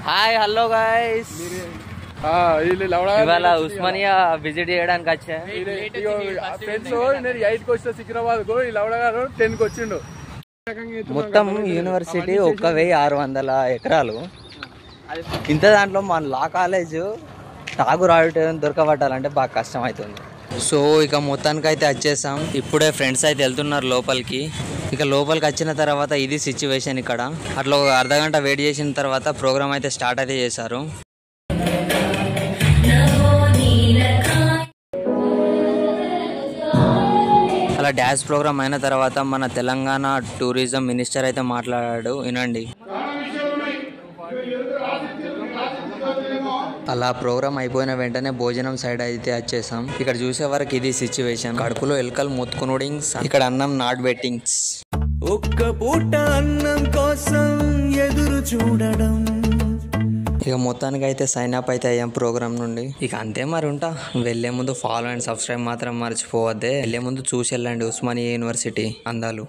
Hi hello guys, ఇవాళ Osmania visit చేయడానికి వచ్చా. ఫ్రెండ్స్ నేను 8కి వచ్చిన సికింద్రాబాద్ కు, ఈ లవడ గారు 10కి వచ్చిండు. మొత్తం యూనివర్సిటీ 1600 ఎకరాలు. ఇంత దాంట్లో మన లా కాలేజ్ ఠాగూర్ ఆడిటోరియం దొరకబట్టాలంటే బాగా కష్టం అవుతుంది. సో ఇక మొత్తానికి అయితే వచ్చేసాం. ఇప్పుడే ఫ్రెండ్స్ అయితే వెళ్తున్నారు లోపలికి. ఇక లోపలికి వచ్చిన తర్వాత ఇది సిచ్యువేషన్. ఇక్కడ అట్లా ఒక అర్ధగంట వెయిట్ చేసిన తర్వాత ప్రోగ్రామ్ అయితే స్టార్ట్ అయితే చేశారు. అలా డ్యాన్స్ ప్రోగ్రామ్ అయిన తర్వాత మన తెలంగాణ టూరిజం మినిస్టర్ అయితే మాట్లాడాడు, వినండి. అలా ప్రోగ్రామ్ అయిపోయిన వెంటనే భోజనం సైడ్ అయితే వచ్చేసాం. ఇక్కడ చూసే వరకు ఇది సిచ్యువేషన్. కడుపులో ఎలుకలు మొత్తుకునుడింగ్స్, ఇక్కడ అన్నం నాట్ బెట్టింగ్స్. ఒక్క పూట అన్నం కోసం ఎదురు చూడడం. ఇక మొత్తానికి అయితే సైన్ అప్ అయితే అయ్యాం ప్రోగ్రామ్ నుండి. ఇక అంతే మరి ఉంటా. వెళ్లే ముందు ఫాలో అండ్ సబ్స్క్రైబ్ మాత్రం మర్చిపోవద్దే. వెళ్లే ముందు చూసి వెళ్ళండి ఉస్మానియా యూనివర్సిటీ అందాలు.